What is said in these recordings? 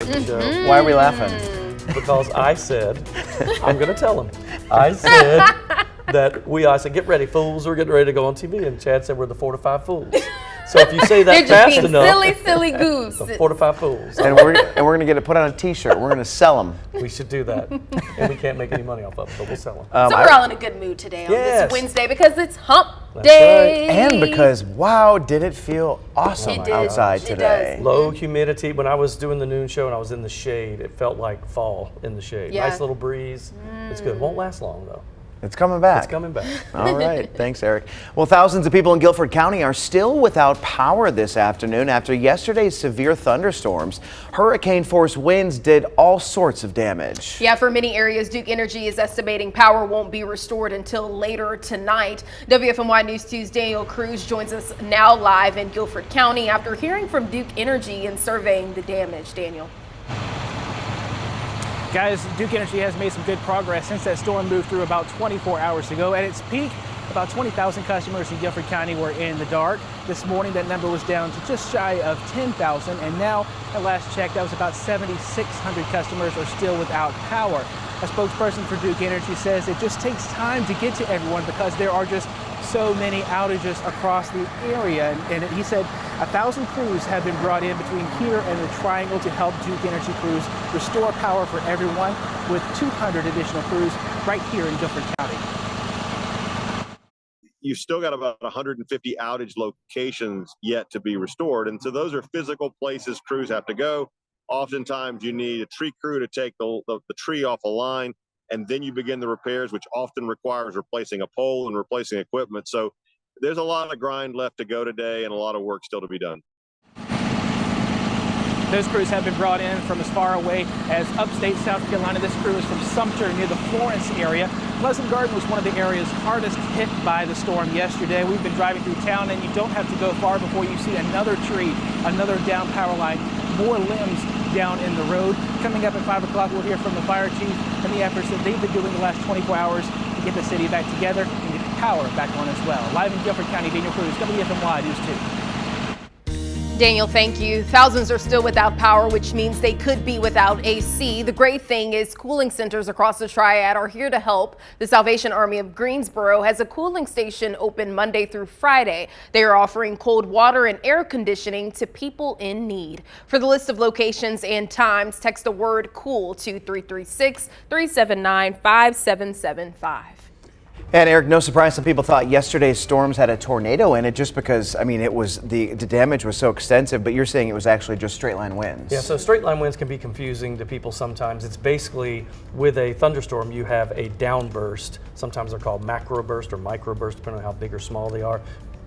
from the show. Why are we laughing? Because I said, I'm going to tell them. I said that I said, get ready, fools. We're getting ready to go on TV. And Chad said, we're the 4 to 5 fools. So if you say that You're just fast being enough, silly goose. the 4 to 5 fools. And we're going to get it put on a T-shirt. We're going to sell them. We should do that. And we can't make any money off of it, but we'll sell them. So we're all in a good mood today on Yes. this Wednesday because it's hump That's day. And because, wow, did it feel awesome It did. outside It today. does. Low humidity. When I was doing the noon show and I was in the shade, it felt like fall in the shade. Yeah. Nice little breeze. It's good. Won't last long though. It's coming back. It's coming back. All right. Thanks, Eric. Well, thousands of people in Guilford County are still without power this afternoon after yesterday's severe thunderstorms. Hurricane-force winds did all sorts of damage. Yeah, for many areas, Duke Energy is estimating power won't be restored until later tonight. WFMY News 2's Daniel Cruz joins us now live in Guilford County after hearing from Duke Energy and surveying the damage. Daniel. Guys, Duke Energy has made some good progress since that storm moved through about 24 hours ago. At its peak, about 20,000 customers in Guilford County were in the dark. This morning, that number was down to just shy of 10,000, and now, at last check, that was about 7,600 customers are still without power. A spokesperson for Duke Energy says it just takes time to get to everyone because there are just so many outages across the area. And he said 1,000 crews have been brought in between here and the Triangle to help Duke Energy crews restore power for everyone, with 200 additional crews right here in Guilford County. You've still got about 150 outage locations yet to be restored. And so those are physical places crews have to go. Oftentimes you need a tree crew to take the tree off a line, and then you begin the repairs, which often requires replacing a pole and replacing equipment. So there's a lot of grind left to go today and a lot of work still to be done. Those crews have been brought in from as far away as upstate South Carolina. This crew is from Sumter near the Florence area. Pleasant Garden was one of the areas hardest hit by the storm yesterday. We've been driving through town and you don't have to go far before you see another tree, another down power line, more limbs down in the road. Coming up at 5 o'clock, we'll hear from the fire chief and the efforts that they've been doing the last 24 hours to get the city back together and get the power back on as well. Live in Guilford County, Daniel Cruz, WFMY News 2. Daniel, thank you. Thousands are still without power, which means they could be without AC. The great thing is cooling centers across the Triad are here to help. The Salvation Army of Greensboro has a cooling station open Monday through Friday. They are offering cold water and air conditioning to people in need. For the list of locations and times, text the word COOL to 336-379-5775. And Eric, no surprise, some people thought yesterday's storms had a tornado in it just because, I mean, it was the damage was so extensive, but you're saying it was actually just straight line winds. Yeah, so straight line winds can be confusing to people sometimes. It's basically with a thunderstorm, you have a downburst. Sometimes they're called macroburst or microburst, depending on how big or small they are.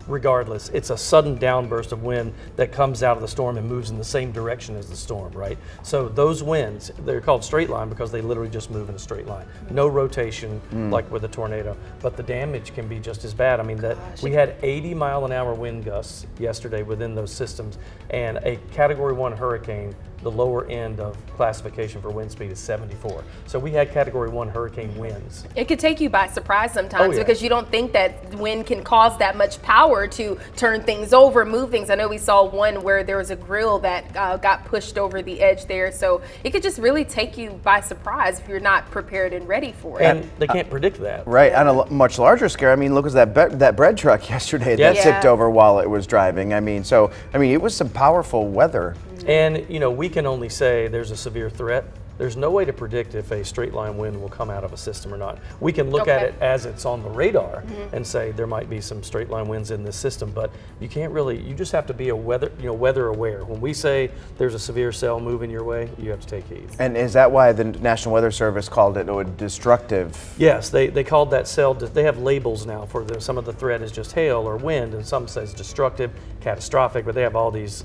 Regardless, it's a sudden downburst of wind that comes out of the storm and moves in the same direction as the storm, right? So those winds, they're called straight line because they literally just move in a straight line. No rotation like with a tornado, but the damage can be just as bad. I mean, we had 80-mile-an-hour wind gusts yesterday within those systems, and a Category 1 hurricane, the lower end of classification for wind speed is 74. So we had Category 1 hurricane winds. It could take you by surprise sometimes yeah. because you don't think that wind can cause that much power to turn things over, move things. I know we saw one where there was a grill that got pushed over the edge there. So it could just really take you by surprise if you're not prepared and ready for it. And they can't predict that. Right, on a much larger scale, I mean, look at that bread truck yesterday that Yes. tipped over while it was driving. I mean, it was some powerful weather. And, you know, we can only say there's a severe threat. There's no way to predict if a straight line wind will come out of a system or not. We can look at it as it's on the radar and say there might be some straight line winds in this system, but you can't really, you just have to be weather aware. When we say there's a severe cell moving your way, you have to take heed. And is that why the National Weather Service called it destructive? Yes, they called that cell, they have labels now for some of the threat is just hail or wind, and some says destructive, catastrophic, but they have all these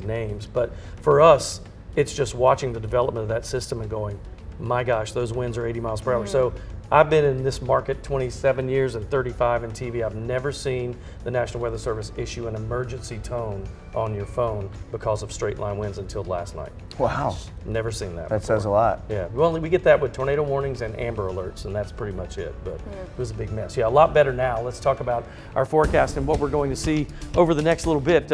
names. But for us, it's just watching the development of that system and going, my gosh, those winds are 80 miles per hour. So I've been in this market 27 years and 35 in TV. I've never seen the National Weather Service issue an emergency tone on your phone because of straight line winds until last night. Wow. Never seen that That before. says a lot. Yeah, we get that with tornado warnings and amber alerts, and that's pretty much it, but it was a big mess. Yeah, a lot better now. Let's talk about our forecast and what we're going to see over the next little bit.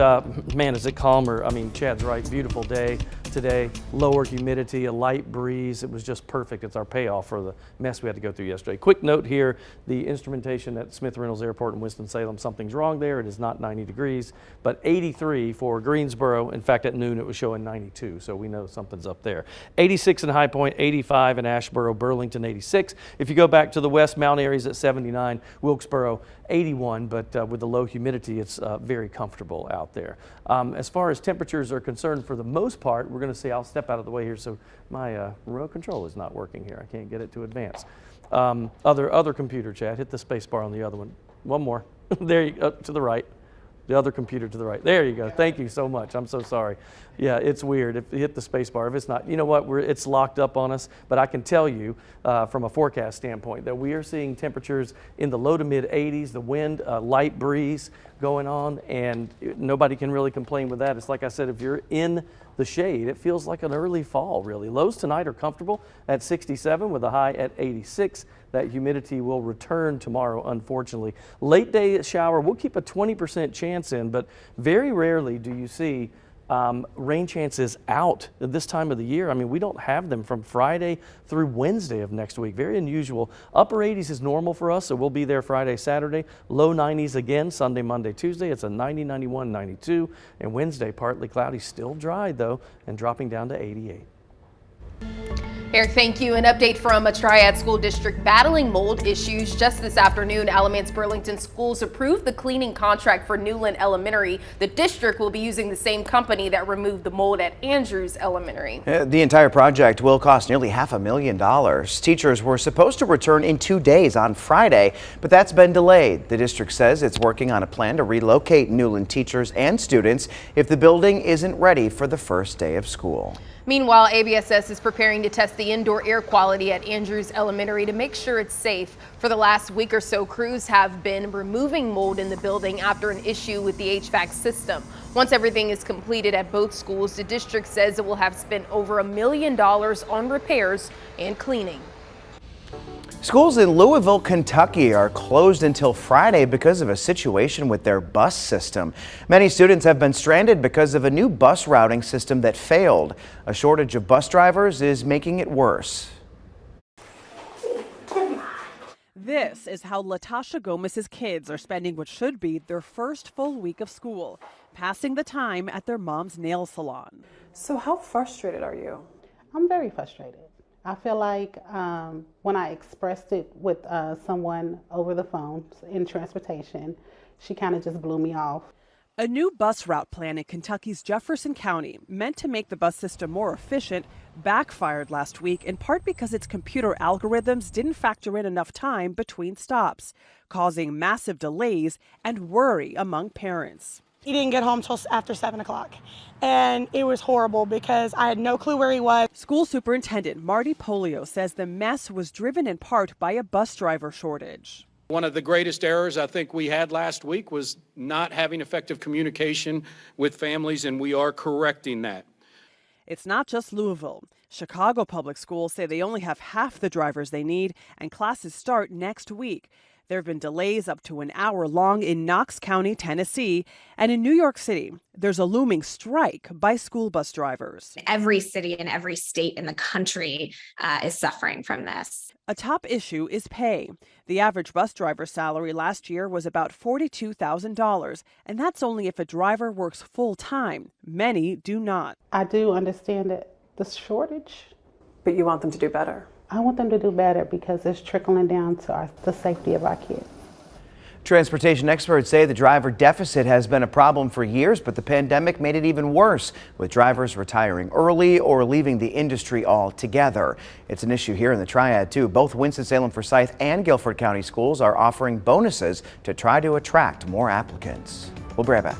Man, is it calmer? I mean, Chad's right, beautiful day. today, lower humidity, a light breeze. It was just perfect. It's our payoff for the mess we had to go through yesterday. Quick note here, the instrumentation at Smith Reynolds Airport in Winston-Salem, something's wrong there. It is not 90 degrees, but 83 for Greensboro. In fact, at noon it was showing 92, so we know something's up there. 86 in High Point, 85 in Asheboro, Burlington 86. If you go back to the west, Mount Airy's at 79, Wilkesboro 81, but with the low humidity, it's very comfortable out there. As far as temperatures are concerned, for the most part, we're going to see, I'll step out of the way here so my remote control is not working here. I can't get it to advance. Other computer chat, hit the space bar on the other one. One more. There you go, to the right. The other computer to the right. There you go. Thank you so much. I'm so sorry. Yeah, it's weird. If you hit the space bar, if it's not, you know what, it's locked up on us. But I can tell you from a forecast standpoint that we are seeing temperatures in the low to mid 80s, the wind, light breeze going on, and nobody can really complain with that. It's like I said, if you're in the shade, it feels like an early fall, really. Lows tonight are comfortable at 67 with a high at 86. That humidity will return tomorrow, unfortunately. Late day shower, we'll keep a 20% chance in, but very rarely do you see rain chances out at this time of the year. I mean, we don't have them from Friday through Wednesday of next week. Very unusual. Upper 80s is normal for us, so we'll be there Friday, Saturday. Low 90s again, Sunday, Monday, Tuesday. It's a 90, 91, 92. And Wednesday, partly cloudy, still dry though, and dropping down to 88. Eric, thank you. An update from a Triad school district battling mold issues. Just this afternoon, Alamance Burlington Schools approved the cleaning contract for Newland Elementary. The district will be using the same company that removed the mold at Andrews Elementary. The entire project will cost nearly $500,000. Teachers were supposed to return in 2 days on Friday, but that's been delayed. The district says it's working on a plan to relocate Newland teachers and students if the building isn't ready for the first day of school. Meanwhile, ABSS is preparing to test the indoor air quality at Andrews Elementary to make sure it's safe. For the last week or so, crews have been removing mold in the building after an issue with the HVAC system. Once everything is completed at both schools, the district says it will have spent over $1 million on repairs and cleaning. Schools in Louisville, Kentucky are closed until Friday because of a situation with their bus system. Many students have been stranded because of a new bus routing system that failed. A shortage of bus drivers is making it worse. This is how Latasha Gomez's kids are spending what should be their first full week of school, passing the time at their mom's nail salon. So how frustrated are you? I'm very frustrated. I feel like when I expressed it with someone over the phone in transportation, she kind of just blew me off. A new bus route plan in Kentucky's Jefferson County, meant to make the bus system more efficient, backfired last week, in part because its computer algorithms didn't factor in enough time between stops, causing massive delays and worry among parents. He didn't get home till after 7 o'clock, and it was horrible because I had no clue where he was. School Superintendent Marty Polio says the mess was driven in part by a bus driver shortage. One of the greatest errors I think we had last week was not having effective communication with families, and we are correcting that. It's not just Louisville. Chicago Public Schools say they only have half the drivers they need, and classes start next week. There have been delays up to an hour long in Knox County, Tennessee, and in New York City, there's a looming strike by school bus drivers. Every city and every state in the country is suffering from this. A top issue is pay. The average bus driver salary last year was about $42,000, and that's only if a driver works full time. Many do not. I do understand that the shortage, But you want them to do better. I want them to do better because it's trickling down to the safety of our kids. Transportation experts say the driver deficit has been a problem for years, but the pandemic made it even worse, with drivers retiring early or leaving the industry altogether. It's an issue here in the Triad, too. Both Winston-Salem, Forsyth, and Guilford County schools are offering bonuses to try to attract more applicants. We'll be right back.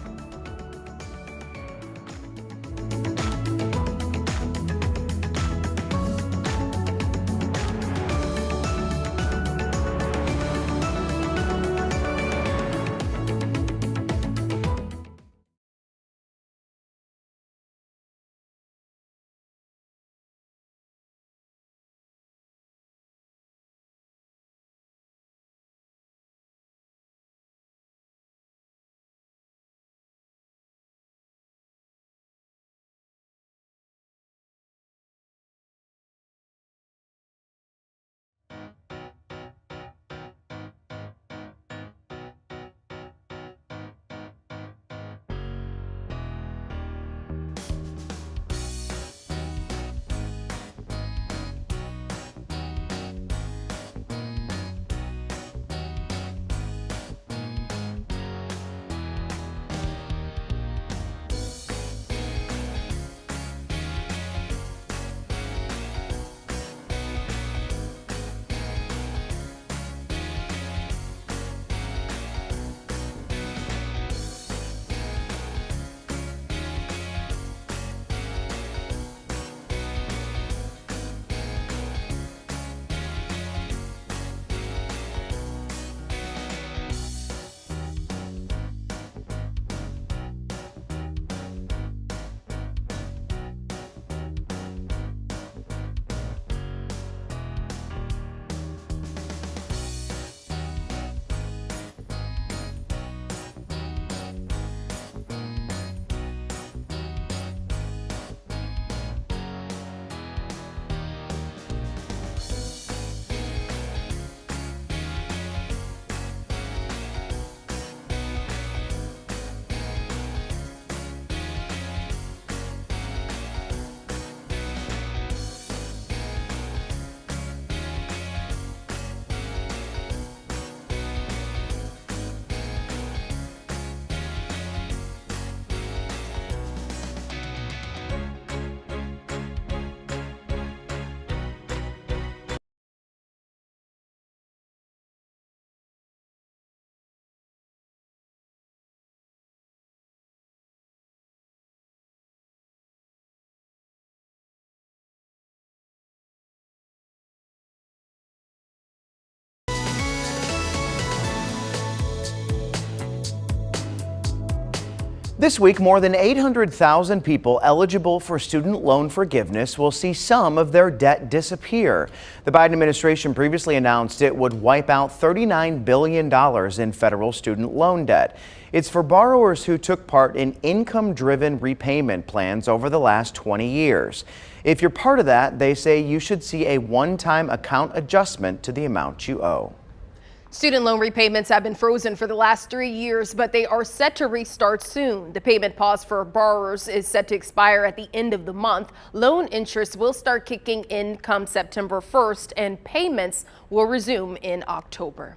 This week, more than 800,000 people eligible for student loan forgiveness will see some of their debt disappear. The Biden administration previously announced it would wipe out $39 billion in federal student loan debt. It's for borrowers who took part in income-driven repayment plans over the last 20 years. If you're part of that, they say you should see a one-time account adjustment to the amount you owe. Student loan repayments have been frozen for the last 3 years, but they are set to restart soon. The payment pause for borrowers is set to expire at the end of the month. Loan interest will start kicking in come September 1st, and payments will resume in October.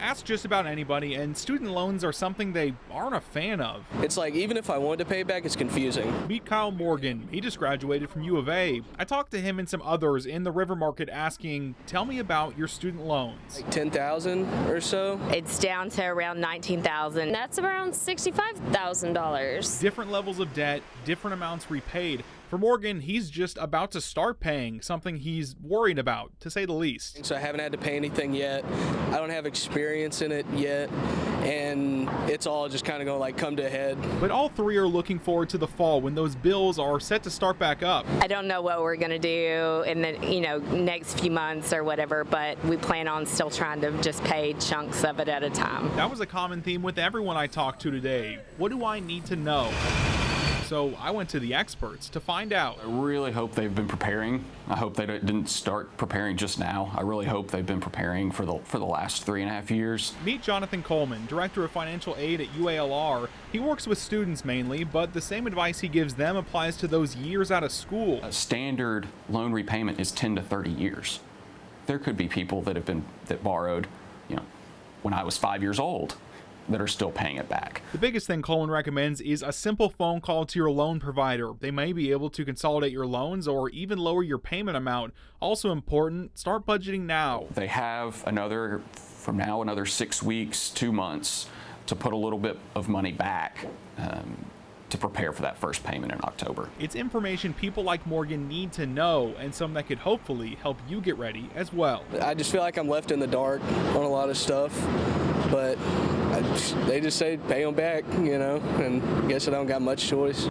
Ask just about anybody, and student loans are something they aren't a fan of. It's like, even if I wanted to pay back, it's confusing. Meet Kyle Morgan. He just graduated from U of A. I talked to him and some others in the River Market asking, tell me about your student loans. Like 10,000 or so. It's down to around 19,000. That's around $65,000. Different levels of debt, different amounts repaid. For Morgan, he's just about to start paying, something he's worried about, to say the least. So I haven't had to pay anything yet. I don't have experience in it yet, and it's all just kind of going to like come to a head. But all three are looking forward to the fall when those bills are set to start back up. I don't know what we're going to do in the next few months or whatever, but we plan on still trying to just pay chunks of it at a time. That was a common theme with everyone I talked to today. What do I need to know? So I went to the experts to find out. I really hope they've been preparing. I hope they didn't start preparing just now. I really hope they've been preparing for the last 3.5 years. Meet Jonathan Coleman, Director of Financial Aid at UALR. He works with students mainly, but the same advice he gives them applies to those years out of school. A standard loan repayment is 10 to 30 years. There could be people that borrowed, when I was 5 years old, that are still paying it back. The biggest thing Coleman recommends is a simple phone call to your loan provider. They may be able to consolidate your loans or even lower your payment amount. Also important, start budgeting now. They have another 6 weeks, 2 months to put a little bit of money back to prepare for that first payment in October. It's information people like Morgan need to know, and some that could hopefully help you get ready as well. I just feel like I'm left in the dark on a lot of stuff, but they just say pay them back, and I guess I don't got much choice.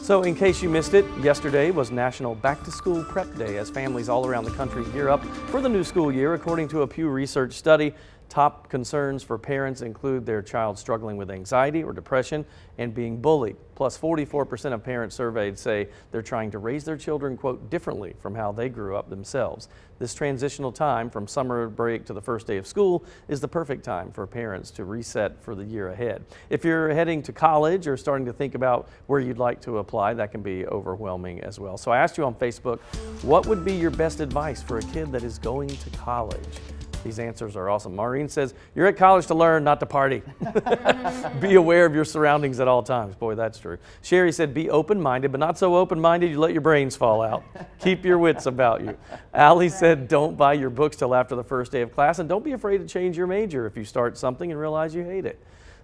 So in case you missed it, yesterday was National Back to School Prep Day as families all around the country gear up for the new school year. According to a Pew Research study, top concerns for parents include their child struggling with anxiety or depression and being bullied. Plus, 44% of parents surveyed say they're trying to raise their children, quote, differently from how they grew up themselves. This transitional time from summer break to the first day of school is the perfect time for parents to reset for the year ahead. If you're heading to college or starting to think about where you'd like to apply, that can be overwhelming as well. So I asked you on Facebook, what would be your best advice for a kid that is going to college? These answers are awesome. Maureen says, you're at college to learn, not to party. Be aware of your surroundings at all times. Boy, that's true. Sherry said, be open-minded, but not so open-minded you let your brains fall out. Keep your wits about you. Allie said, don't buy your books till after the first day of class, and don't be afraid to change your major if you start something and realize you hate it.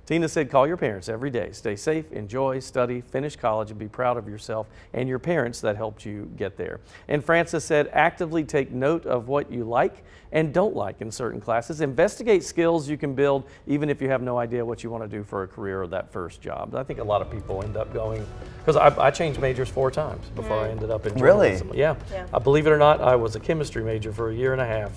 Tina said, call your parents every day. Stay safe, enjoy, study, finish college, and be proud of yourself and your parents that helped you get there. And Frances said, actively take note of what you like and don't like in certain classes. Investigate skills you can build even if you have no idea what you want to do for a career or that first job. I think a lot of people end up going, because I changed majors 4 times before I ended up in journalism. Really? Yeah. Believe it or not, I was a chemistry major for 1.5 years.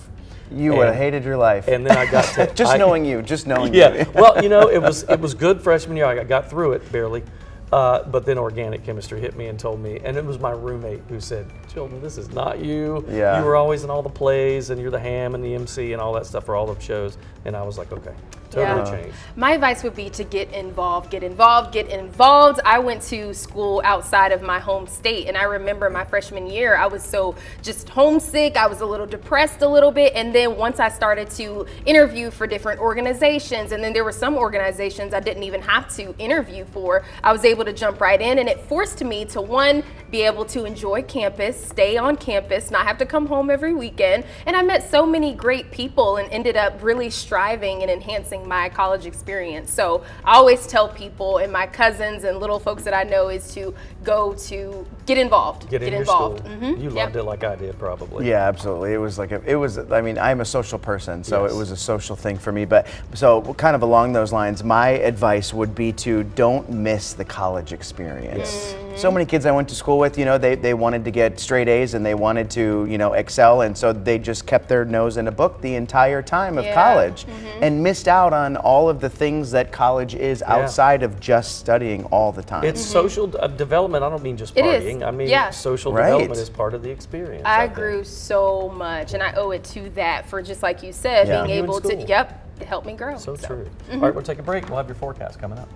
You would have hated your life. And then I got to just knowing you. Yeah. Well, it was good freshman year. I got through it barely. But then organic chemistry hit me and told me, and it was my roommate who said, Chilton, this is not you. Yeah. You were always in all the plays and you're the ham and the MC and all that stuff for all the shows. And I was like, okay, totally changed. My advice would be to get involved, get involved, get involved. I went to school outside of my home state, and I remember my freshman year, I was so just homesick. I was a little depressed a little bit. And then once I started to interview for different organizations, and then there were some organizations I didn't even have to interview for, I was able to jump right in, and it forced me to, one, be able to enjoy campus, stay on campus, not have to come home every weekend. And I met so many great people and ended up really striving and enhancing my college experience. So I always tell people, and my cousins and little folks that I know, is to go to Get involved. Get in your involved. school. Mhm. You loved it like I did, probably. Yeah, absolutely. It was like I mean, I'm a social person, so Yes. it was a social thing for me. But so kind of along those lines, my advice would be to don't miss the college experience. So many kids I went to school with, you know, they wanted to get straight A's and they wanted to, you know, excel, and so they just kept their nose in a book the entire time of college and missed out on all of the things that college is outside of just studying all the time. It's social development. I don't mean just It is. partying. I mean Yeah. social Right. development is part of the experience. I think. grew so much, and I owe it to that for just like you said, Yeah. being You in able to, school. it helped me grow. So true. All right, we'll take a break. We'll have your forecast coming up.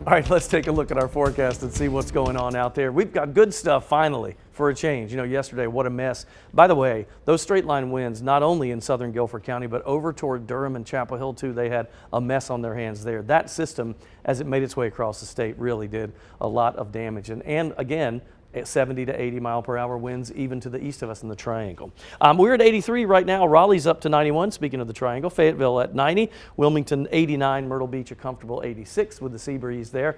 All right, let's take a look at our forecast and see what's going on out there. We've got good stuff finally for a change. You know, yesterday, what a mess. By the way, those straight line winds, not only in southern Guilford County, but over toward Durham and Chapel Hill too, they had a mess on their hands there. That system, as it made its way across the state, really did a lot of damage. And again, at 70 to 80 mile per hour winds even to the east of us in the Triangle. We're at 83 right now. Raleigh's up to 91, speaking of the Triangle. Fayetteville at 90. Wilmington 89. Myrtle Beach a comfortable 86 with the sea breeze there.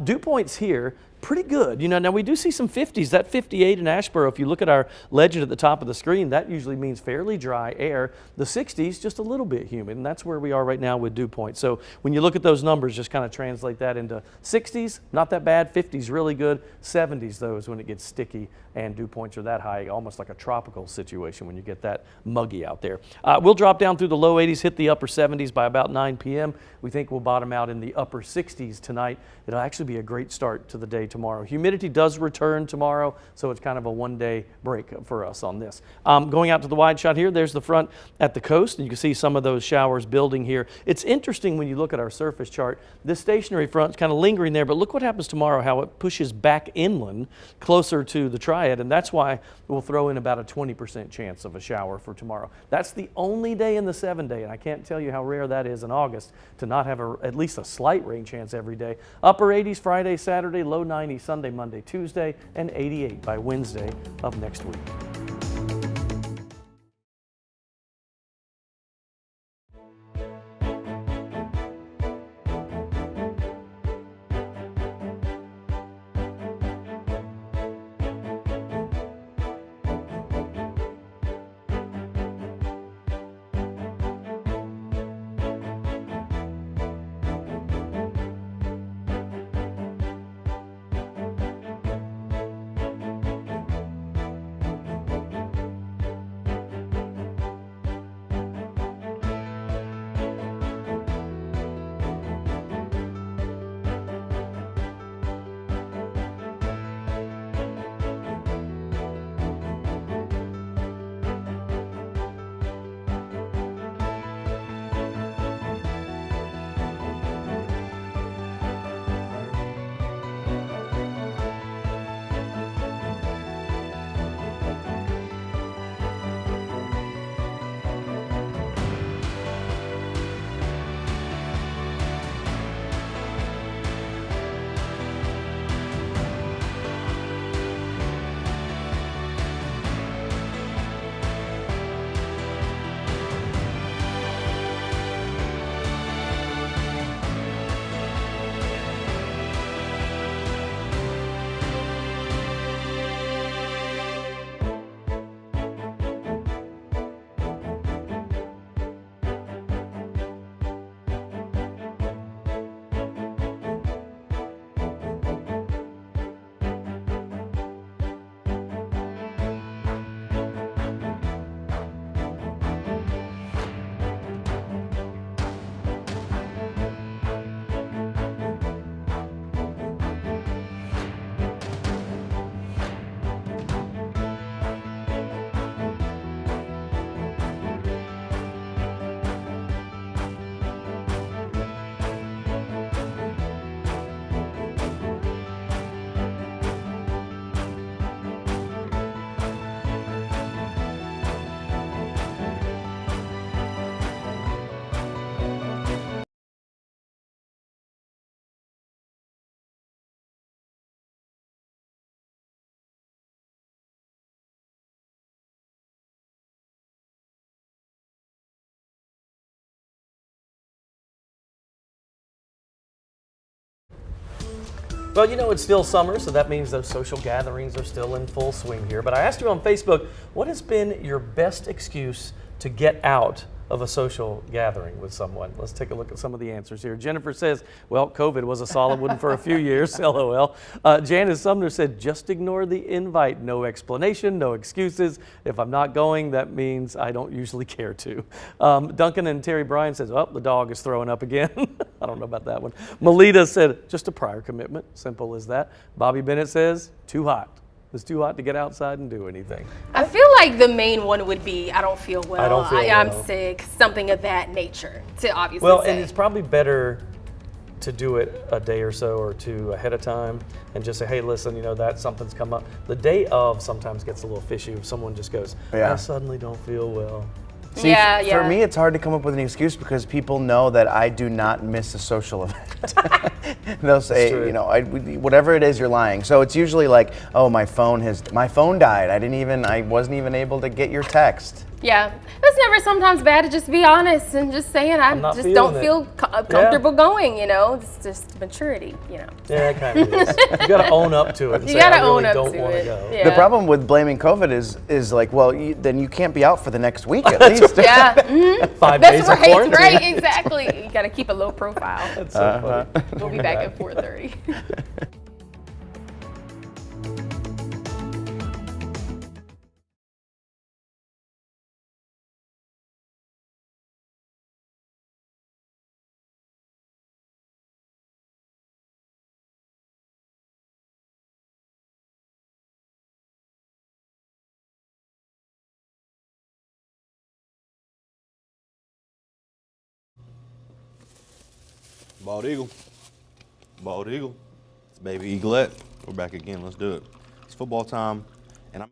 Dew points here, pretty good. You know, now we do see some 50s. That 58 in Asheboro, if you look at our legend at the top of the screen, that usually means fairly dry air. The 60s, just a little bit humid, and that's where we are right now with dew points. So when you look at those numbers, just kind of translate that into 60s, not that bad. 50s, really good. 70s, though, is when it gets sticky and dew points are that high, almost like a tropical situation when you get that muggy out there. We'll drop down through the low 80s, hit the upper 70s by about 9 p.m. We think we'll bottom out in the upper 60s tonight. It'll actually be a great start to the day tomorrow. Humidity does return tomorrow, so it's kind of a one-day break for us on this. Going out to the wide shot here, there's the front at the coast, and you can see some of those showers building here. It's interesting when you look at our surface chart. This stationary front's kind of lingering there, but look what happens tomorrow, how it pushes back inland closer to the Triad, and that's why we'll throw in about a 20% chance of a shower for tomorrow. That's the only day in the 7-day, and I can't tell you how rare that is in August to not have at least a slight rain chance every day. Upper 80s Friday, Saturday, low 90s Sunday, Monday, Tuesday, and 88 by Wednesday of next week. Well, you know, it's still summer, so that means those social gatherings are still in full swing here. But I asked you on Facebook, what has been your best excuse to get out of a social gathering with someone? Let's take a look at some of the answers here. Jennifer says, well, COVID was a solid one for a few years, LOL. Janice Sumner said, just ignore the invite. No explanation, no excuses. If I'm not going, that means I don't usually care to. Duncan and Terry Bryan says, oh, the dog is throwing up again. I don't know about that one. Melita said, just a prior commitment. Simple as that. Bobby Bennett says, too hot. It's too hot to get outside and do anything. I feel like the main one would be, I don't feel well, I don't feel I'm well. sick, something of that nature to obviously Well, say. and it's probably better to do it a day or so or two ahead of time and just say, hey, listen, you know, that something's come up. The day of sometimes gets a little fishy if someone just goes, I suddenly don't feel well. See, for me, it's hard to come up with an excuse because people know that I do not miss a social event. They'll say, you know, whatever it is, you're lying. So it's usually like, oh, my phone died. I wasn't even able to get your text. Yeah, it's never sometimes bad to just be honest and just saying I just don't feel comfortable going, you know. It's just maturity, you know. Yeah, it kind of is. You got to own up to it and You say, gotta I really own up don't to want to it. go. Yeah. The problem with blaming COVID is like, well, then you can't be out for the next week at least. Yeah. 5 That's days right, of quarantine. right, exactly. You got to keep a low profile. That's so funny. We'll be back at 4:30. Bald eagle. Bald eagle. It's baby eaglet. We're back again. Let's do it. It's football time, and I'm.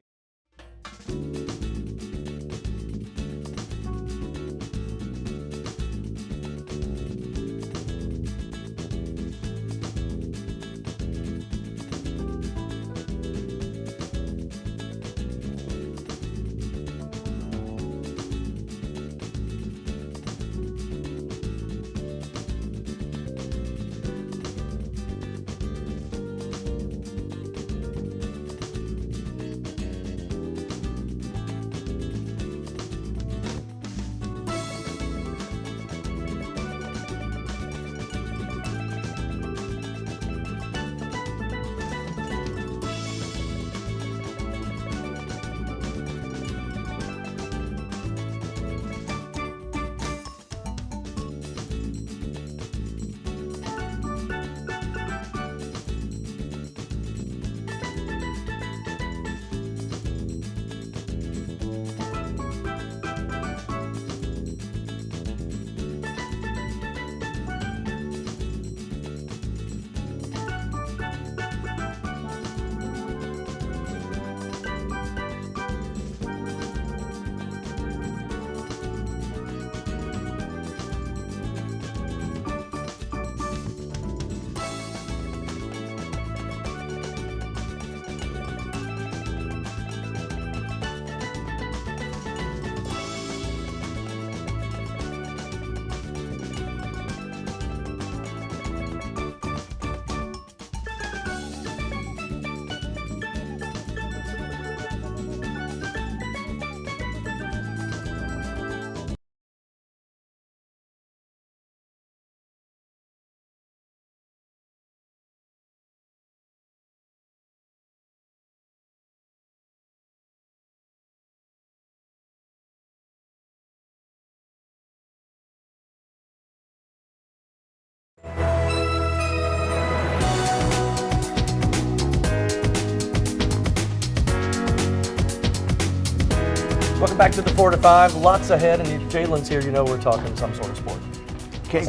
Welcome back to the 4 to 5. Lots ahead, and if Jalen's here, you know we're talking some sort of sport.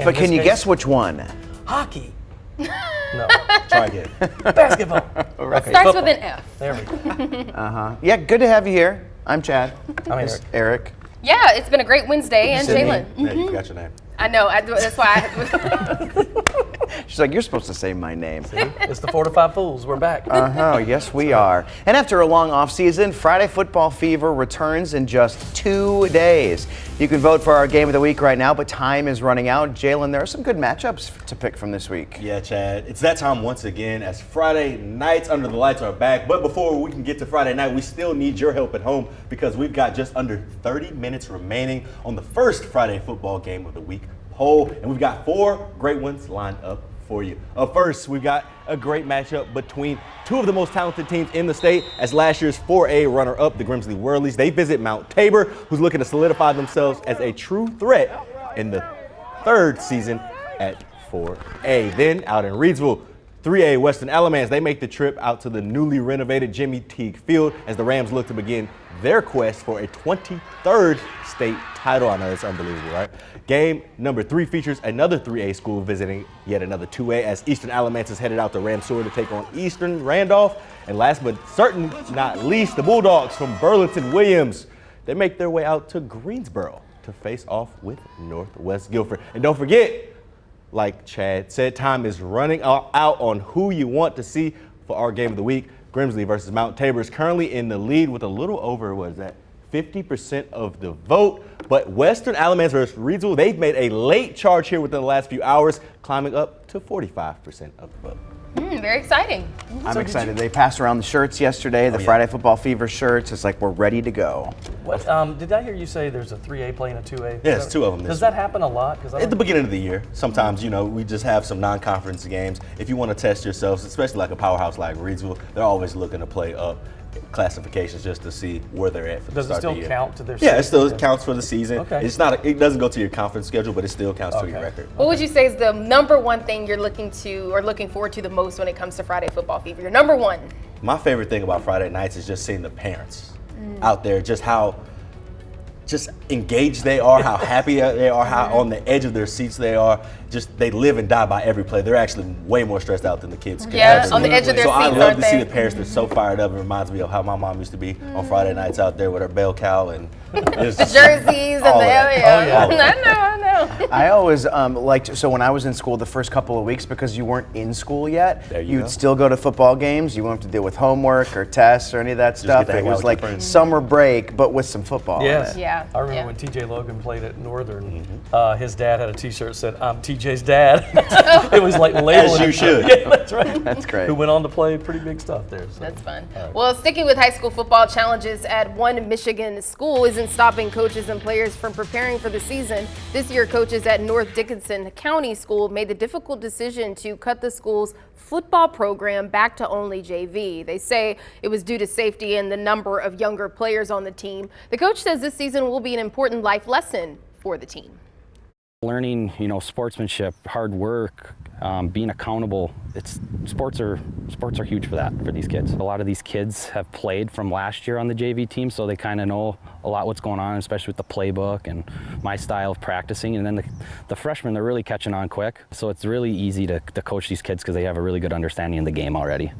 But can you guess which one? Hockey. No. Try again. Basketball. It starts with an F. There we go. Yeah, good to have you here. I'm Chad. I'm It's Eric. Yeah, it's been a great Wednesday, and Sydney. Jalen. Yeah, you got your name. I know. That's why. She's like, you're supposed to say my name. See? It's the 4 to 5 Fools. We're back. Yes, we are. And after a long off season, Friday Football Fever returns in just 2 days. You can vote for our game of the week right now, but time is running out. Jalen, there are some good matchups to pick from this week. Yeah, Chad. It's that time once again as Friday nights under the lights are back. But before we can get to Friday night, we still need your help at home because we've got just under 30 minutes remaining on the first Friday football game of the week poll. And we've got 4 great ones lined up for you. Up first, we've got a great matchup between 2 of the most talented teams in the state as last year's 4A runner-up, the Grimsley Whirlies. They visit Mount Tabor, who's looking to solidify themselves as a true threat in the 3rd season at 4A. Then out in Reedsville, 3A Western Alamance, they make the trip out to the newly renovated Jimmy Teague Field as the Rams look to begin their quest for a 23rd state title. I know it's unbelievable, right? Game number 3 features another 3A school visiting yet another 2A as Eastern Alamance is headed out to Ramseur to take on Eastern Randolph. And last but certainly not least, the Bulldogs from Burlington Williams. They make their way out to Greensboro to face off with Northwest Guilford. And don't forget, like Chad said, time is running out on who you want to see for our game of the week. Grimsley versus Mount Tabor is currently in the lead with a little over, 50% of the vote. But Western Alamance versus Reedsville, they've made a late charge here within the last few hours, climbing up to 45% of the vote. Very exciting. I'm excited. They passed around the shirts yesterday, the Friday Football Fever shirts. It's like we're ready to go. What, did I hear you say there's a 3A playing a 2A? Yes, 2 of them. Does that happen a lot? At the beginning of the year, sometimes, we just have some non-conference games. If you want to test yourselves, especially like a powerhouse like Reedsville, they're always looking to play up classifications just to see where they're at for the start of the year. Does it still count to their Yeah, season? it still counts for the season. Okay. It doesn't go to your conference schedule, but it still counts to your record. What would you say is the number one thing you're looking forward to the most when it comes to Friday Football Fever? Your number one. My favorite thing about Friday nights is just seeing the parents out there, just how engaged they are, how happy they are, how on the edge of their seats they are. Just they live and die by every play. They're actually way more stressed out than the kids can ever be. On the edge of their seats. So I love aren't to they? see the parents. They're so fired up. It reminds me of how my mom used to be on Friday nights out there with her bell cow and The jerseys and the I know. I always liked, so when I was in school the first couple of weeks, because you weren't in school yet, you'd still go to football games. You wouldn't have to deal with homework or tests or any of that stuff. It was like summer break, but with some football in it. Yeah. I remember when TJ Logan played at Northern, his dad had a t-shirt that said, "I'm TJ's dad." It was like labeling. As you should. Yeah, that's right. That's great. Who went on to play pretty big stuff there. So. That's fun. Right. Well, sticking with high school football, challenges at one Michigan school isn't stopping coaches and players from preparing for the season. This year, coaches at North Dickinson County School made the difficult decision to cut the school's football program back to only JV. They say it was due to safety and the number of younger players on the team. The coach says this season will be an important life lesson for the team. Learning, sportsmanship, hard work, being accountable. Sports are huge for that, for these kids. A lot of these kids have played from last year on the JV team, so they kind of know a lot what's going on, especially with the playbook and my style of practicing. And then the freshmen, they're really catching on quick. So it's really easy to coach these kids because they have a really good understanding of the game already.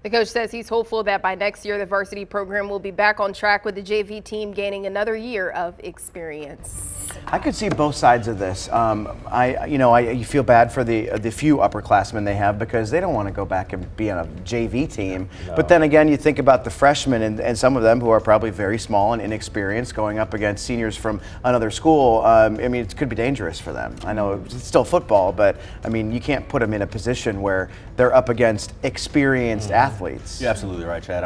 The coach says he's hopeful that by next year, the varsity program will be back on track with the JV team gaining another year of experience. I could see both sides of this. You feel bad for the few upperclassmen they have because they don't want to go back and be on a JV team. No. But then again, you think about the freshmen and some of them who are probably very small and inexperienced going up against seniors from another school. It could be dangerous for them. I know it's still football, but you can't put them in a position where they're up against experienced athletes. You're absolutely right, Chad.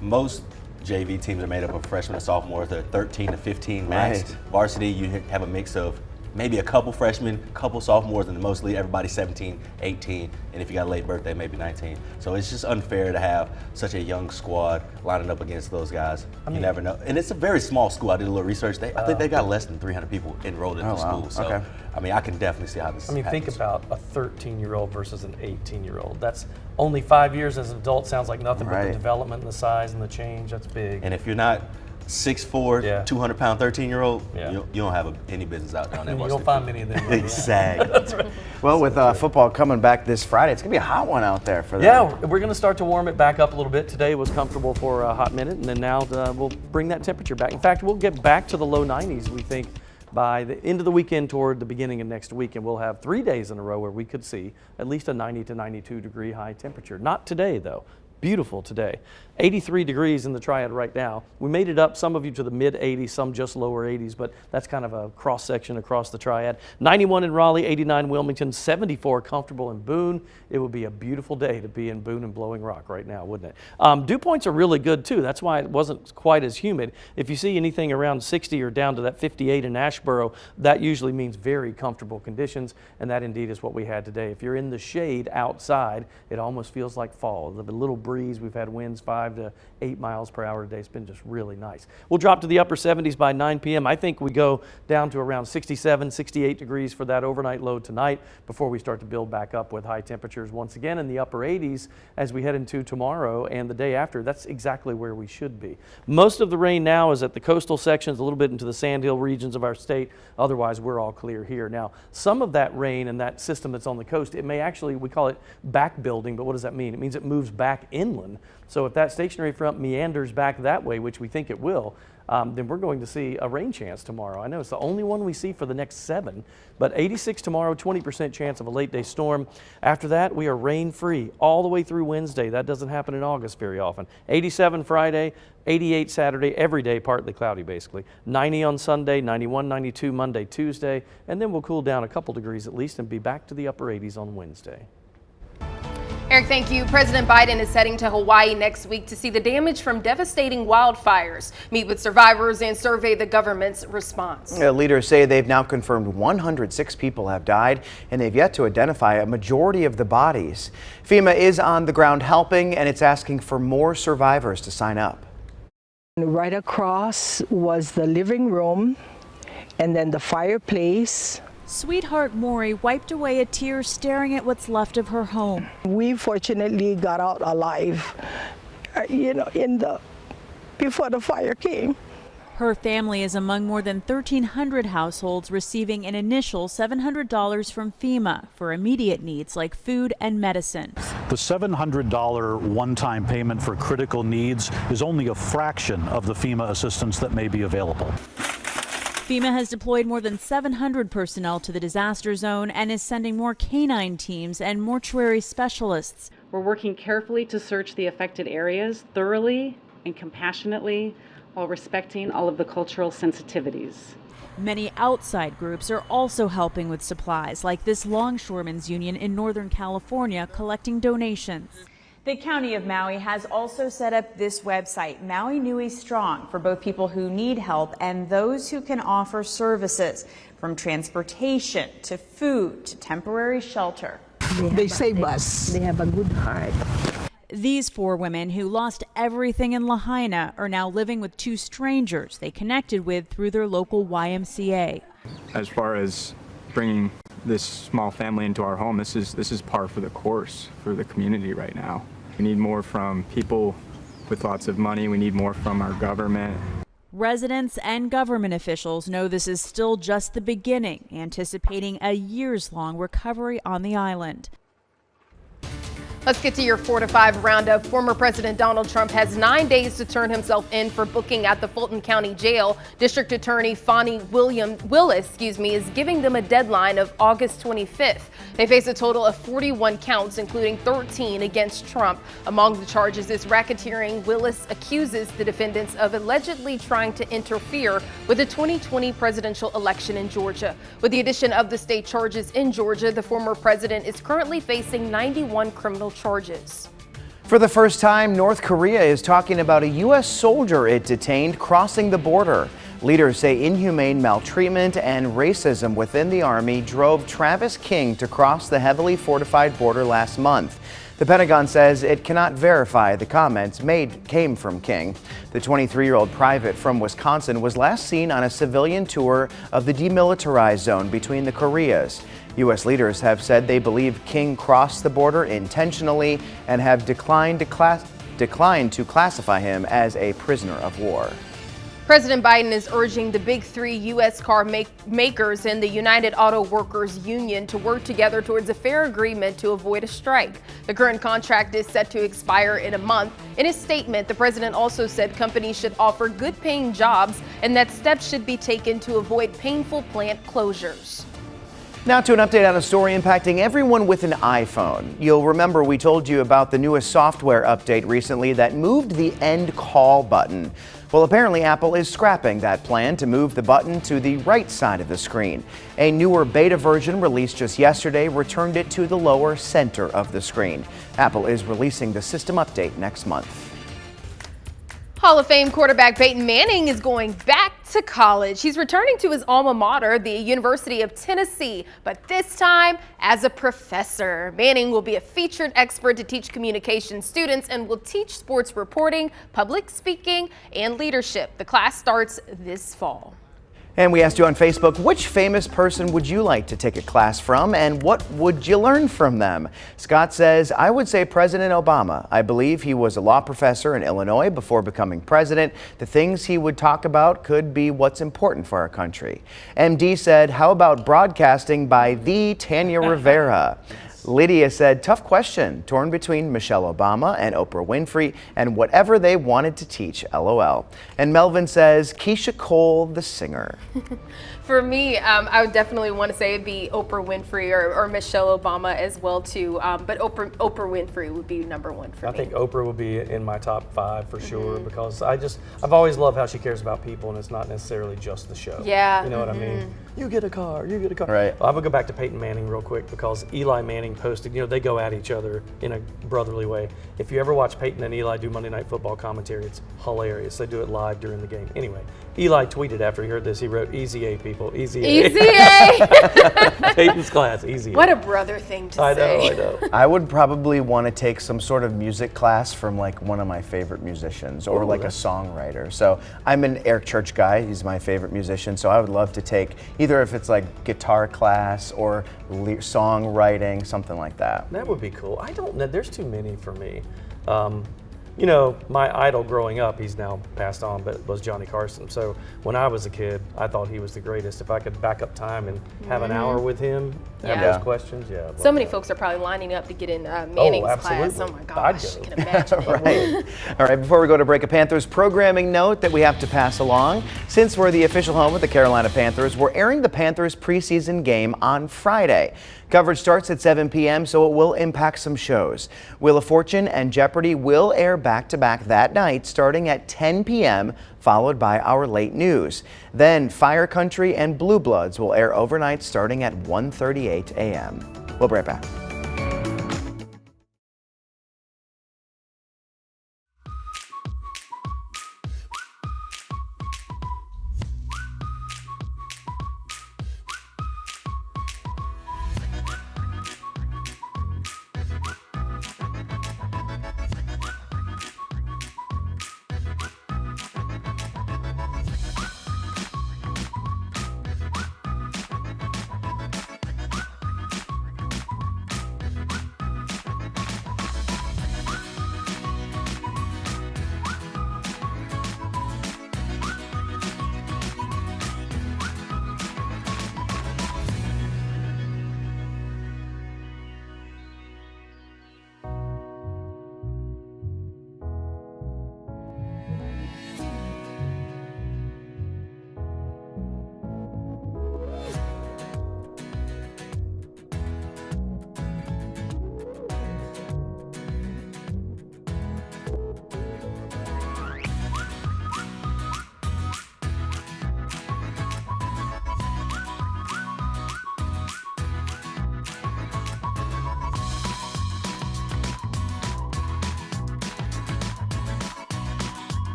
Most JV teams are made up of freshmen and sophomores. They're 13 to 15 max. Right. Varsity, you have a mix of maybe a couple freshmen, couple sophomores, and mostly everybody 17, 18, and if you got a late birthday, maybe 19. So it's just unfair to have such a young squad lining up against those guys. You never know. And it's a very small school. I did a little research. I think they got less than 300 people enrolled in the school. So, okay. I can definitely see how this happens. Think about a 13-year-old versus an 18-year-old. That's only 5 years as an adult. Sounds like nothing, but the development and the size and the change, that's big. And if you're not 6'4", 200-pound 13-year-old, you don't have any business out there on that. You don't find many of them. Exactly. That's right. Well, with football coming back this Friday, it's going to be a hot one out there for them. Yeah, we're going to start to warm it back up a little bit. Today was comfortable for a hot minute, and then now we'll bring that temperature back. In fact, we'll get back to the low 90s, we think, by the end of the weekend toward the beginning of next week, and we'll have 3 days in a row where we could see at least a 90 to 92 degree high temperature. Not today, though. Beautiful today. 83 degrees in the Triad right now. We made it up, some of you to the mid 80s, some just lower 80s, but that's kind of a cross section across the Triad. 91 in Raleigh, 89 Wilmington, 74 comfortable in Boone. It would be a beautiful day to be in Boone and Blowing Rock right now, wouldn't it? Dew points are really good too. That's why it wasn't quite as humid. If you see anything around 60 or down to that 58 in Asheboro, that usually means very comfortable conditions, and that indeed is what we had today. If you're in the shade outside, it almost feels like fall. A little breeze. We've had winds 5 to 8 miles per hour today. It's been just really nice. We'll drop to the upper 70s by 9 p.m. I think we go down to around 67, 68 degrees for that overnight low tonight before we start to build back up with high temperatures once again in the upper 80s as we head into tomorrow and the day after. That's exactly where we should be. Most of the rain now is at the coastal sections, a little bit into the sandhill regions of our state. Otherwise, we're all clear here. Now, some of that rain and that system that's on the coast, it may actually, we call it back building, but what does that mean? It means it moves back inland. So if that stationary front meanders back that way, which we think it will, then we're going to see a rain chance tomorrow. I know it's the only one we see for the next 7, but 86 tomorrow, 20% chance of a late day storm. After that, we are rain free all the way through Wednesday. That doesn't happen in August very often. 87 Friday, 88 Saturday, every day partly cloudy basically. 90 on Sunday, 91, 92 Monday, Tuesday, and then we'll cool down a couple degrees at least and be back to the upper 80s on Wednesday. Eric, thank you. President Biden is heading to Hawaii next week to see the damage from devastating wildfires, meet with survivors, and survey the government's response. Leaders say they've now confirmed 106 people have died, and they've yet to identify a majority of the bodies. FEMA is on the ground helping, and it's asking for more survivors to sign up. Right across was the living room, and then the fireplace. Sweetheart Maury wiped away a tear staring at what's left of her home. We fortunately got out alive, before the fire came. Her family is among more than 1,300 households receiving an initial $700 from FEMA for immediate needs like food and medicine. The $700 one-time payment for critical needs is only a fraction of the FEMA assistance that may be available. FEMA has deployed more than 700 personnel to the disaster zone and is sending more canine teams and mortuary specialists. We're working carefully to search the affected areas thoroughly and compassionately while respecting all of the cultural sensitivities. Many outside groups are also helping with supplies, like this Longshoremen's Union in Northern California collecting donations. The County of Maui has also set up this website, Maui Nui Strong, for both people who need help and those who can offer services, from transportation to food to temporary shelter. They save us. They have a good heart. These 4 women who lost everything in Lahaina are now living with 2 strangers they connected with through their local YMCA. As far as bringing this small family into our home, this is par for the course for the community right now. We need more from people with lots of money. We need more from our government. Residents and government officials know this is still just the beginning, anticipating a years-long recovery on the island. Let's get to your 4 to 5 roundup. Former President Donald Trump has 9 days to turn himself in for booking at the Fulton County Jail. District Attorney Fani Willis is giving them a deadline of August 25th. They face a total of 41 counts, including 13 against Trump. Among the charges is racketeering. Willis accuses the defendants of allegedly trying to interfere with the 2020 presidential election in Georgia. With the addition of the state charges in Georgia, the former president is currently facing 91 criminal charges. For the first time, North Korea is talking about a U.S. soldier it detained crossing the border. Leaders say inhumane maltreatment and racism within the Army drove Travis King to cross the heavily fortified border last month. The Pentagon says it cannot verify the comments came from King. The 23-year-old private from Wisconsin was last seen on a civilian tour of the demilitarized zone between the Koreas. U.S. leaders have said they believe King crossed the border intentionally and have declined to classify him as a prisoner of war. President Biden is urging the big three U.S. car makers and the United Auto Workers Union to work together towards a fair agreement to avoid a strike. The current contract is set to expire in a month. In his statement, the president also said companies should offer good-paying jobs and that steps should be taken to avoid painful plant closures. Now to an update on a story impacting everyone with an iPhone. You'll remember we told you about the newest software update recently that moved the end call button. Well, apparently Apple is scrapping that plan to move the button to the right side of the screen. A newer beta version released just yesterday returned it to the lower center of the screen. Apple is releasing the system update next month. Hall of Fame quarterback Peyton Manning is going back to college. He's returning to his alma mater, the University of Tennessee, but this time as a professor. Manning will be a featured expert to teach communication students and will teach sports reporting, public speaking, and leadership. The class starts this fall. And we asked you on Facebook, which famous person would you like to take a class from and what would you learn from them? Scott says, I would say President Obama. I believe he was a law professor in Illinois before becoming president. The things he would talk about could be what's important for our country. MD said, how about broadcasting by the Tanya Rivera? Lydia said, tough question, torn between Michelle Obama and Oprah Winfrey and whatever they wanted to teach, LOL. And Melvin says, Keisha Cole, the singer. For me, I would definitely want to say it'd be Oprah Winfrey or Michelle Obama as well too. But Oprah Winfrey would be number one for me. I think Oprah would be in my top 5 for sure because I've always loved how she cares about people and it's not necessarily just the show. Yeah. You know what I mean? You get a car, you get a car. Right. Well, I'm gonna go back to Peyton Manning real quick because Eli Manning posted, they go at each other in a brotherly way. If you ever watch Peyton and Eli do Monday Night Football commentary, it's hilarious. They do it live during the game. Anyway, Eli tweeted after he heard this, he wrote, easy A, people, easy A. Easy A. Peyton's class, easy A. What a brother thing to say. I know. I would probably want to take some sort of music class from like one of my favorite musicians or like a songwriter. So I'm an Eric Church guy. He's my favorite musician. So I would love to take either if it's like guitar class or songwriting, something like that. That would be cool. I don't know. There's too many for me. My idol growing up, he's now passed on, but was Johnny Carson. So when I was a kid, I thought he was the greatest. If I could back up time and have an hour with him, have those questions, So many folks are probably lining up to get in Manning's class. Oh my gosh, I can imagine. Right. All right, before we go to break, a Panthers programming note that we have to pass along. Since we're the official home of the Carolina Panthers, we're airing the Panthers preseason game on Friday. Coverage starts at 7 p.m., so it will impact some shows. Wheel of Fortune and Jeopardy will air back-to-back that night, starting at 10 p.m., followed by our late news. Then Fire Country and Blue Bloods will air overnight, starting at 1:38 a.m. We'll be right back.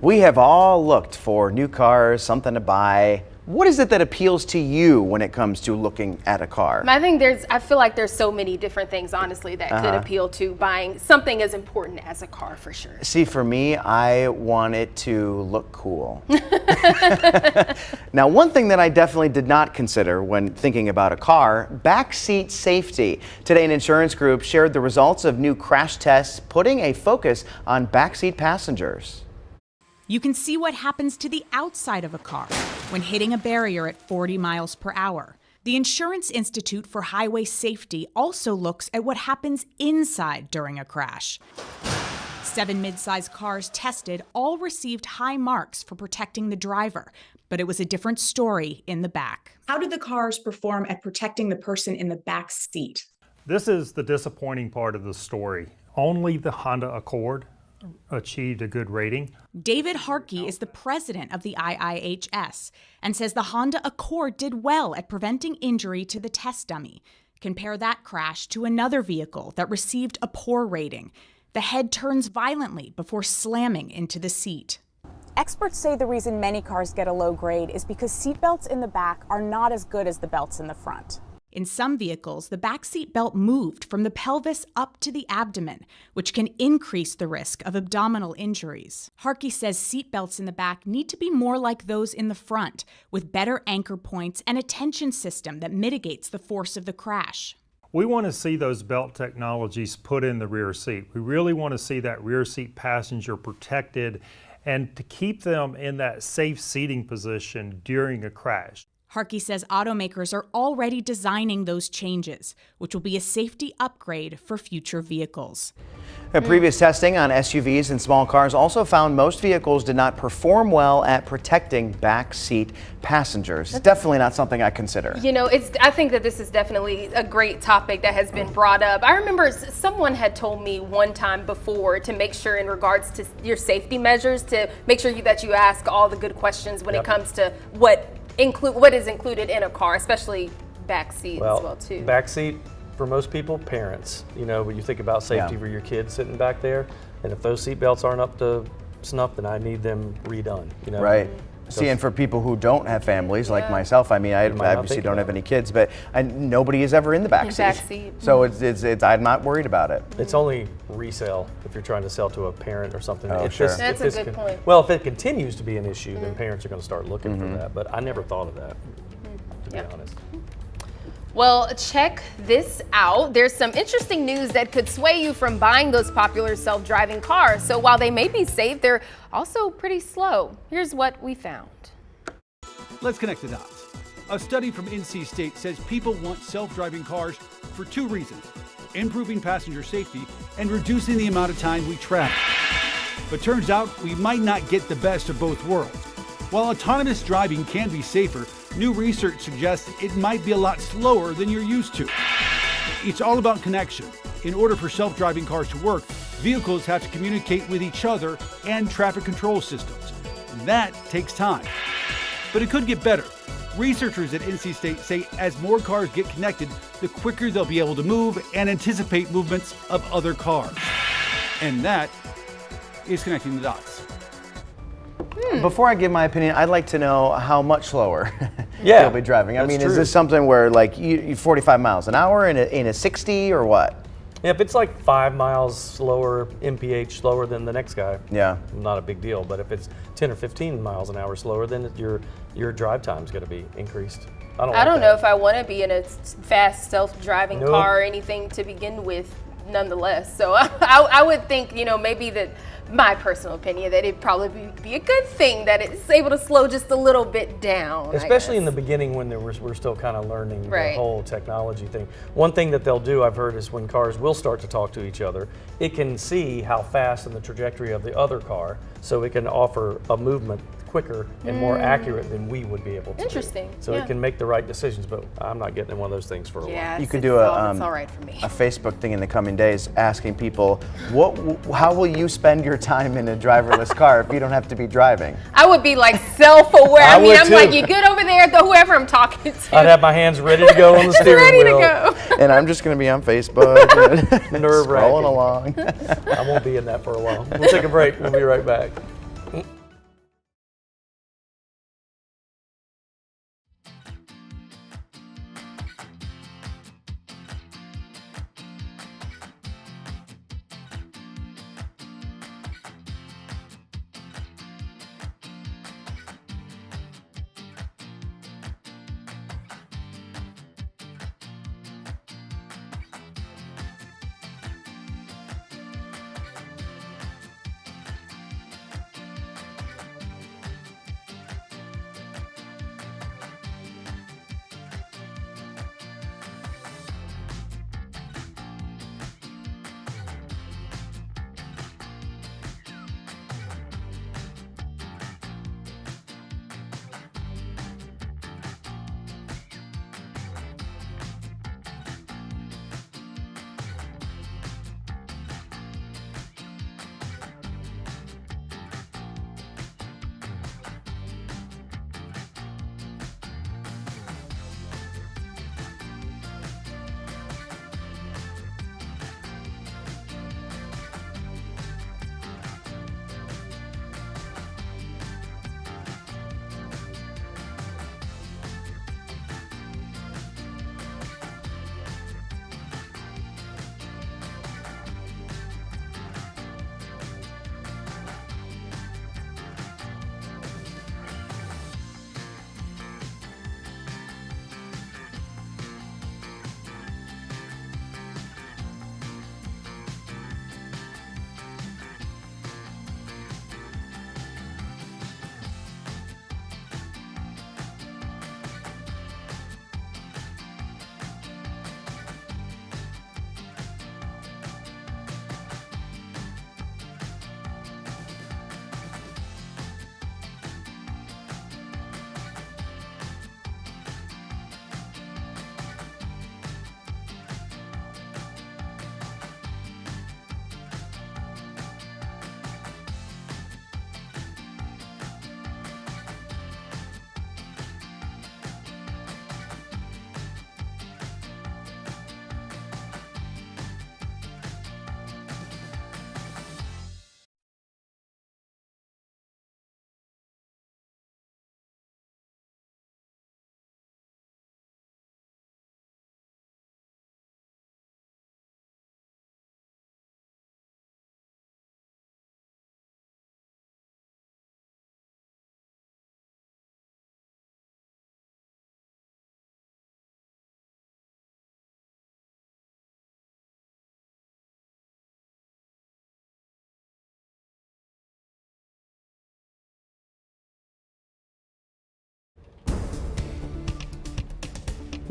We have all looked for new cars, something to buy. What is it that appeals to you when it comes to looking at a car? I feel like there's so many different things, honestly, that could appeal to buying something as important as a car, for sure. See, for me, I want it to look cool. Now, one thing that I definitely did not consider when thinking about a car, backseat safety. Today, an insurance group shared the results of new crash tests, putting a focus on backseat passengers. You can see what happens to the outside of a car when hitting a barrier at 40 miles per hour. The Insurance Institute for Highway Safety also looks at what happens inside during a crash. 7 mid-sized cars tested all received high marks for protecting the driver, but it was a different story in the back. How did the cars perform at protecting the person in the back seat? This is the disappointing part of the story. Only the Honda Accord achieved a good rating. David Harkey is the president of the IIHS and says the Honda Accord did well at preventing injury to the test dummy. Compare that crash to another vehicle that received a poor rating. The head turns violently before slamming into the seat. Experts say the reason many cars get a low grade is because seatbelts in the back are not as good as the belts in the front. In some vehicles, the backseat belt moved from the pelvis up to the abdomen, which can increase the risk of abdominal injuries. Harkey says seat belts in the back need to be more like those in the front, with better anchor points and a tension system that mitigates the force of the crash. We want to see those belt technologies put in the rear seat. We really want to see that rear seat passenger protected and to keep them in that safe seating position during a crash. Harkey says automakers are already designing those changes, which will be a safety upgrade for future vehicles. Previous testing on SUVs and small cars also found most vehicles did not perform well at protecting backseat passengers. Definitely not something I consider. You know, I think that this is definitely a great topic that has been brought up. I remember someone had told me one time before to make sure in regards to your safety measures to make sure that you ask all the good questions when it comes to what is included in a car, especially backseat as well too. Backseat for most people, parents. You know, when you think about safety for your kids sitting back there, and if those seat belts aren't up to snuff, then I need them redone. You know, right. See, and for people who don't have families like myself, I mean, I obviously don't have any kids, but nobody is ever in the backseat. So it's I'm not worried about it. It's only resale if you're trying to sell to a parent or something. Oh, sure. That's a good point. Well, if it continues to be an issue, then parents are going to start looking for that. But I never thought of that, to be honest. Well, check this out. There's some interesting news that could sway you from buying those popular self-driving cars. So while they may be safe, they're also pretty slow. Here's what we found. Let's connect the dots. A study from NC State says people want self-driving cars for 2 reasons: improving passenger safety and reducing the amount of time we travel. But turns out we might not get the best of both worlds. While autonomous driving can be safer, new research suggests it might be a lot slower than you're used to. It's all about connection. In order for self-driving cars to work, vehicles have to communicate with each other and traffic control systems. That takes time. But it could get better. Researchers at NC State say as more cars get connected, the quicker they'll be able to move and anticipate movements of other cars. And that is connecting the dots. Before I give my opinion, I'd like to know how much slower Yeah, you'll be driving. I that's mean, true. is this something where like you 45 miles an hour in a 60 or what? Yeah, if it's like 5 miles slower, MPH slower than the next guy, not a big deal. But if it's 10 or 15 miles an hour slower, then your drive time's going to be increased. I don't know if I want to be in a fast self-driving car or anything to begin with, nonetheless. So I would think, you know, maybe that my personal opinion that it'd probably be a good thing that it's able to slow just a little bit down. Especially in the beginning when we're still kind of learning the whole technology thing. One thing that they'll do, I've heard, is when cars will start to talk to each other, it can see how fast and the trajectory of the other car, so it can offer a movement quicker and more accurate than we would be able to. Interesting. So it can make the right decisions, but I'm not getting in one of those things for a while. You could do a all right for me. a Facebook thing in the coming days asking people, how will you spend your time in a driverless car if you don't have to be driving? I would be like self-aware. I mean, I'm too. like, you good over there, whoever I'm talking to. I'd have my hands ready to go on the steering wheel. Ready to go. And I'm just going to be on Facebook, scrolling along. I won't be in that for a while. We'll take a break. We'll be right back.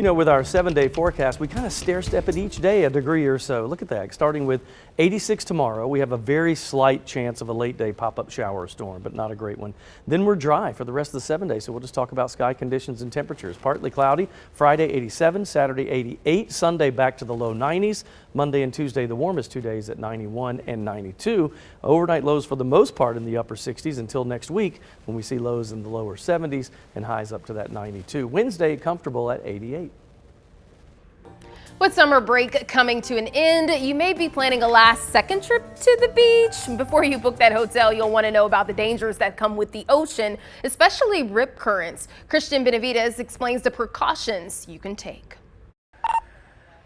You know, with our 7-day forecast, we kind of stair step it each day a degree or so. Look at that. Starting with 86 tomorrow, we have a very slight chance of a late day pop-up shower or storm, but not a great one. Then we're dry for the rest of the 7 days, so we'll just talk about sky conditions and temperatures. Partly cloudy, Friday 87, Saturday 88, Sunday back to the low 90s, Monday and Tuesday the warmest 2 days at 91 and 92. Overnight lows for the most part in the upper 60s until next week when we see lows in the lower 70s and highs up to that 92. Wednesday comfortable at 88. With summer break coming to an end, you may be planning a last-second trip to the beach. Before you book that hotel, you'll want to know about the dangers that come with the ocean, especially rip currents. Christian Benavides explains the precautions you can take.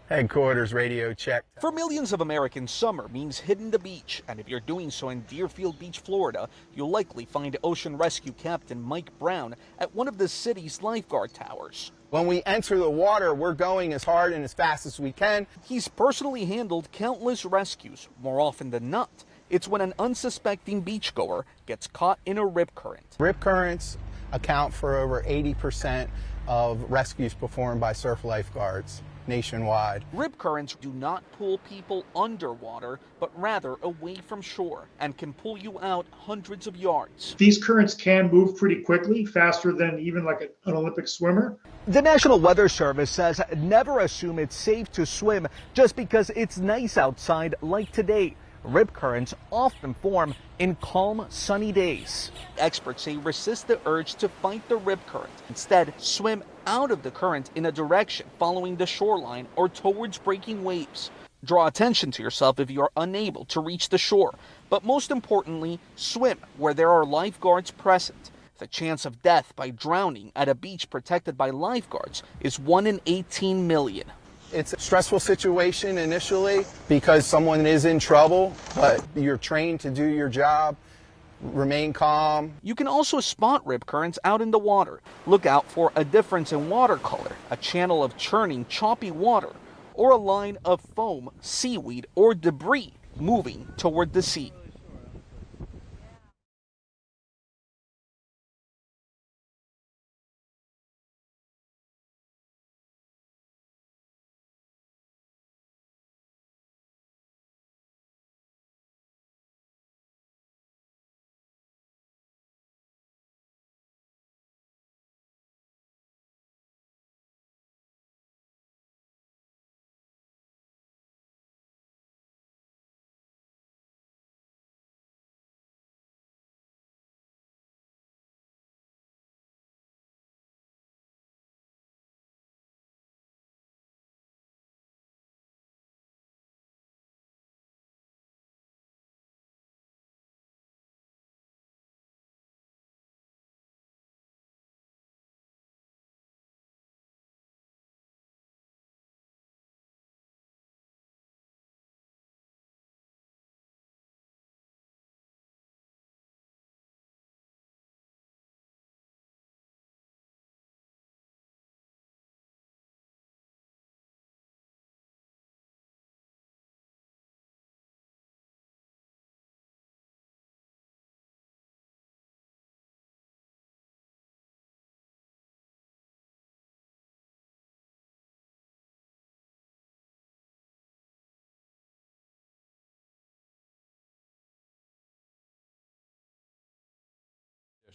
Headquarters radio check. For millions of Americans, summer means hitting the beach. And if you're doing so in Deerfield Beach, Florida, you'll likely find Ocean Rescue Captain Mike Brown at one of the city's lifeguard towers. When we enter the water, we're going as hard and as fast as we can. He's personally handled countless rescues. More often than not, it's when an unsuspecting beachgoer gets caught in a rip current. Rip currents account for over 80% of rescues performed by surf lifeguards nationwide. Rip currents do not pull people underwater, but rather away from shore and can pull you out hundreds of yards. These currents can move pretty quickly, faster than even like an Olympic swimmer. The National Weather Service says never assume it's safe to swim just because it's nice outside like today. Rip currents often form in calm, sunny days. Experts say resist the urge to fight the rip current. Instead, swim out of the current in a direction following the shoreline or towards breaking waves. Draw attention to yourself if you are unable to reach the shore. But most importantly, swim where there are lifeguards present. The chance of death by drowning at a beach protected by lifeguards is 1 in 18 million. It's a stressful situation initially because someone is in trouble, but you're trained to do your job, remain calm. You can also spot rip currents out in the water. Look out for a difference in water color, a channel of churning, choppy water, or a line of foam, seaweed, or debris moving toward the sea.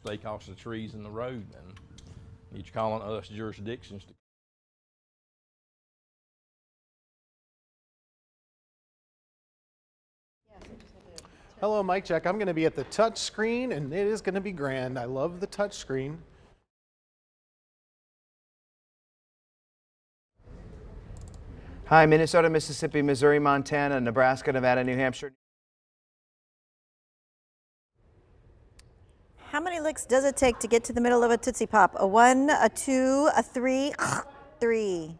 They cost the trees in the road, and you're calling us jurisdictions to. Hello, mic check. I'm going to be at the touch screen, and it is going to be grand. I love the touch screen. Hi, Minnesota, Mississippi, Missouri, Montana, Nebraska, Nevada, New Hampshire. How many licks does it take to get to the middle of a Tootsie Pop? A 1, a 2, a 3, 3.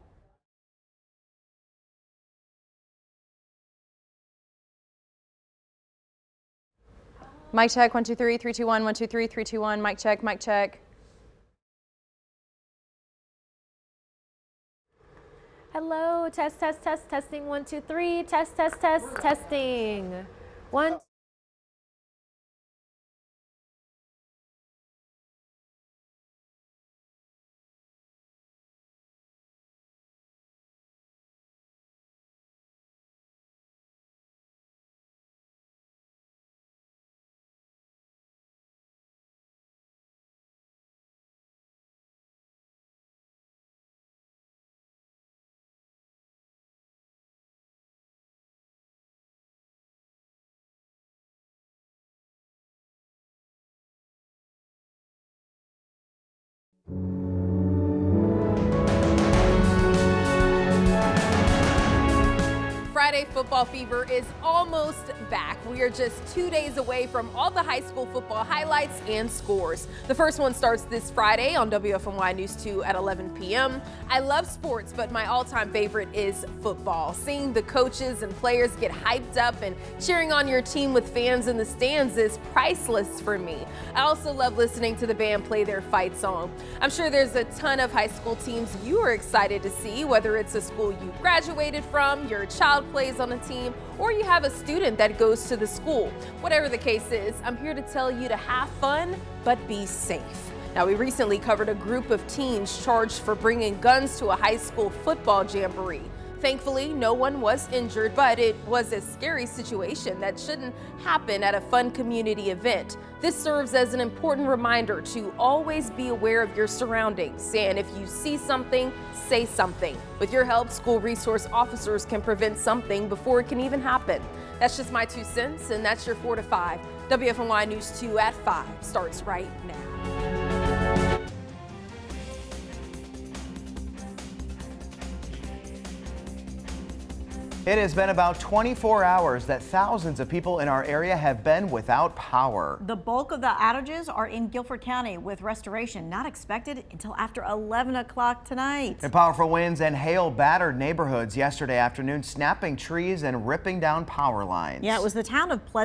Mic check, 1, 2, 3, 3, 2, 1, 1, 2, 3, 3, 2, 1. Mic check, mic check. Hello, test, test, test, testing, 1, 2, 3, test, test, test, testing. 1, Friday football fever is almost back. We are just 2 days away from all the high school football highlights and scores. The first one starts this Friday on WFMY News 2 at 11 p.m. I love sports, but my all-time favorite is football. Seeing the coaches and players get hyped up and cheering on your team with fans in the stands is priceless for me. I also love listening to the band play their fight song. I'm sure there's a ton of high school teams you are excited to see, whether it's a school you graduated from, your child plays on a team, or you have a student that goes to the school. Whatever the case is, I'm here to tell you to have fun, but be safe. Now, we recently covered a group of teens charged for bringing guns to a high school football jamboree. Thankfully, no one was injured, but it was a scary situation that shouldn't happen at a fun community event. This serves as an important reminder to always be aware of your surroundings, and if you see something, say something. With your help, school resource officers can prevent something before it can even happen. That's just my 2 cents, and that's your 4 to 5. WFMY News 2 at 5 starts right now. It has been about 24 hours that thousands of people in our area have been without power. The bulk of the outages are in Guilford County, with restoration not expected until after 11 o'clock tonight. And powerful winds and hail battered neighborhoods yesterday afternoon, snapping trees and ripping down power lines. Yeah, it was the town of Pleasant